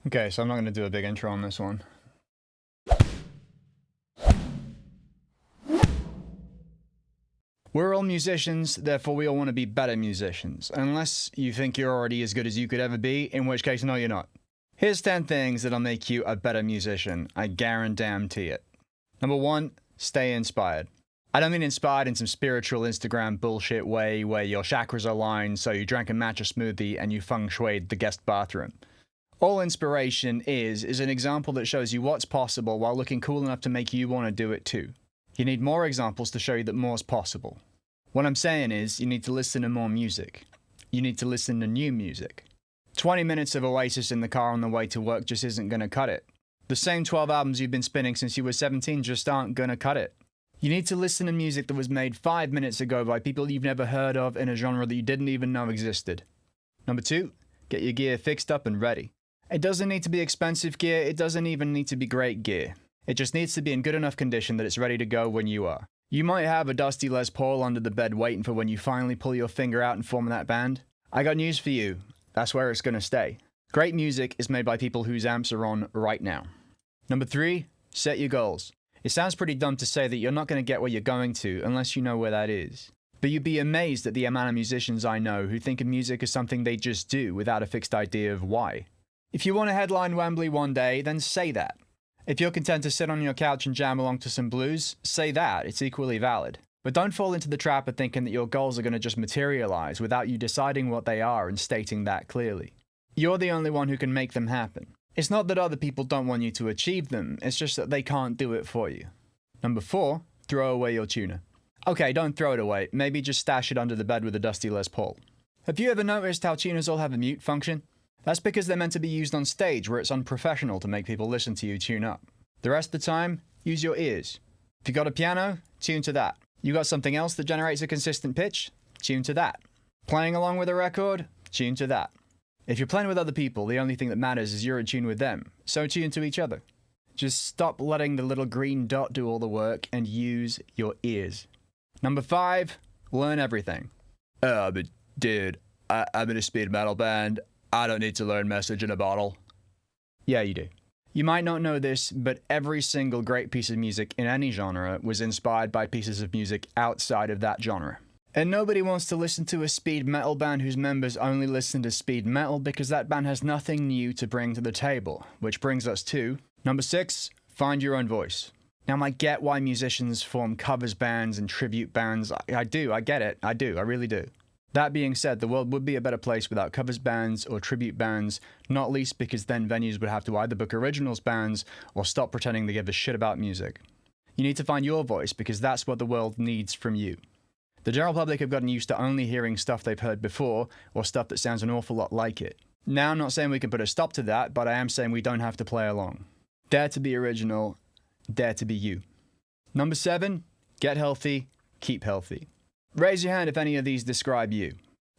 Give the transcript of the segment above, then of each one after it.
Okay, so I'm not going to do a big intro on this one. We're all musicians, therefore we all want to be better musicians. Unless you think you're already as good as you could ever be, in which case, no, you're not. Here's 10 things that'll make you a better musician. I guarantee it. Number 1, stay inspired. I don't mean inspired in some spiritual Instagram bullshit way where your chakras are aligned so you drank a matcha smoothie and you feng shuied the guest bathroom. All inspiration is an example that shows you what's possible while looking cool enough to make you want to do it too. You need more examples to show you that more's possible. What I'm saying is, you need to listen to more music. You need to listen to new music. 20 minutes of Oasis in the car on the way to work just isn't gonna cut it. The same 12 albums you've been spinning since you were 17 just aren't gonna cut it. You need to listen to music that was made 5 minutes ago by people you've never heard of in a genre that you didn't even know existed. Number 2, get your gear fixed up and ready. It doesn't need to be expensive gear, it doesn't even need to be great gear. It just needs to be in good enough condition that it's ready to go when you are. You might have a dusty Les Paul under the bed waiting for when you finally pull your finger out and form that band. I got news for you. That's where it's gonna stay. Great music is made by people whose amps are on right now. Number 3, set your goals. It sounds pretty dumb to say that you're not gonna get where you're going to unless you know where that is. But you'd be amazed at the amount of musicians I know who think of music as something they just do without a fixed idea of why. If you want to headline Wembley one day, then say that. If you're content to sit on your couch and jam along to some blues, say that, it's equally valid. But don't fall into the trap of thinking that your goals are going to just materialize without you deciding what they are and stating that clearly. You're the only one who can make them happen. It's not that other people don't want you to achieve them, it's just that they can't do it for you. Number 4, throw away your tuner. Okay, don't throw it away, maybe just stash it under the bed with a dusty Les Paul. Have you ever noticed how tuners all have a mute function? That's because they're meant to be used on stage where it's unprofessional to make people listen to you tune up. The rest of the time, use your ears. If you got a piano, tune to that. You got something else that generates a consistent pitch? Tune to that. Playing along with a record? Tune to that. If you're playing with other people, the only thing that matters is you're in tune with them, so tune to each other. Just stop letting the little green dot do all the work and use your ears. Number 5, learn everything. But dude, I'm in a speed metal band. I don't need to learn Message in a Bottle. Yeah, you do. You might not know this, but every single great piece of music in any genre was inspired by pieces of music outside of that genre. And nobody wants to listen to a speed metal band whose members only listen to speed metal because that band has nothing new to bring to the table. Which brings us to number 6, find your own voice. Now, I get why musicians form covers bands and tribute bands. I get it. I really do. That being said, the world would be a better place without covers bands or tribute bands, not least because then venues would have to either book originals bands or stop pretending they give a shit about music. You need to find your voice because that's what the world needs from you. The general public have gotten used to only hearing stuff they've heard before or stuff that sounds an awful lot like it. Now, I'm not saying we can put a stop to that, but I am saying we don't have to play along. Dare to be original, dare to be you. Number 7, get healthy, keep healthy. Raise your hand if any of these describe you.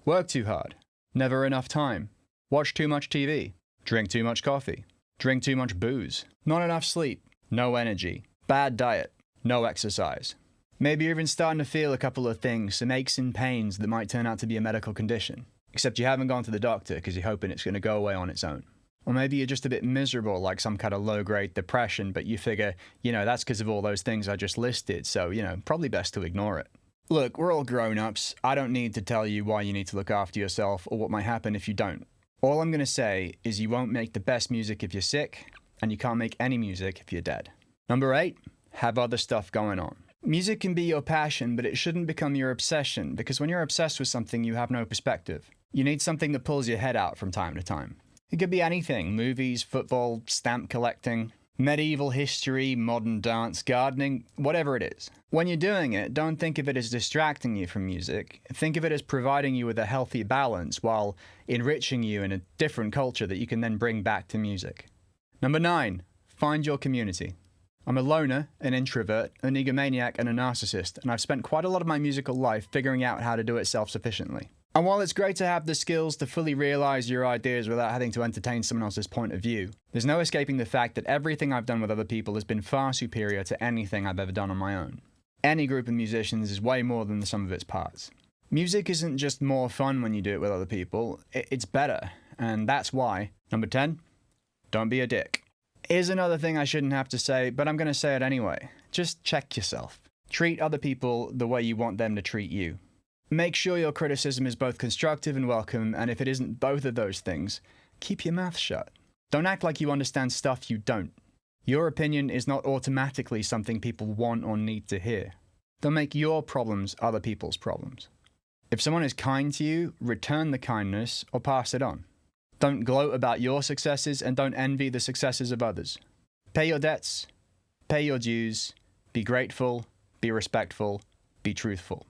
Work too hard. Never enough time. Watch too much TV. Drink too much coffee. Drink too much booze. Not enough sleep. No energy. Bad diet. No exercise. Maybe you're even starting to feel a couple of things, some aches and pains that might turn out to be a medical condition. Except you haven't gone to the doctor because you're hoping it's going to go away on its own. Or maybe you're just a bit miserable, like some kind of low-grade depression, but you figure, that's because of all those things I just listed, so, probably best to ignore it. Look, we're all grown-ups. I don't need to tell you why you need to look after yourself or what might happen if you don't. All I'm going to say is you won't make the best music if you're sick, and you can't make any music if you're dead. Number 8, have other stuff going on. Music can be your passion, but it shouldn't become your obsession, because when you're obsessed with something, you have no perspective. You need something that pulls your head out from time to time. It could be anything: movies, football, stamp collecting, medieval history, modern dance, gardening, whatever it is. When you're doing it, don't think of it as distracting you from music. Think of it as providing you with a healthy balance while enriching you in a different culture that you can then bring back to music. Number 9, find your community. I'm a loner, an introvert, an egomaniac, and a narcissist, and I've spent quite a lot of my musical life figuring out how to do it self-sufficiently. And while it's great to have the skills to fully realize your ideas without having to entertain someone else's point of view, there's no escaping the fact that everything I've done with other people has been far superior to anything I've ever done on my own. Any group of musicians is way more than the sum of its parts. Music isn't just more fun when you do it with other people, it's better, and that's why. Number 10, Don't be a dick. Here's another thing I shouldn't have to say, but I'm going to say it anyway. Just check yourself. Treat other people the way you want them to treat you. Make sure your criticism is both constructive and welcome, and if it isn't both of those things, keep your mouth shut. Don't act like you understand stuff you don't. Your opinion is not automatically something people want or need to hear. Don't make your problems other people's problems. If someone is kind to you, return the kindness or pass it on. Don't gloat about your successes and don't envy the successes of others. Pay your debts, pay your dues, be grateful, be respectful, be truthful.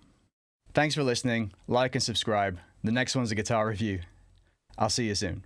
Thanks for listening. Like and subscribe. The next one's a guitar review. I'll see you soon.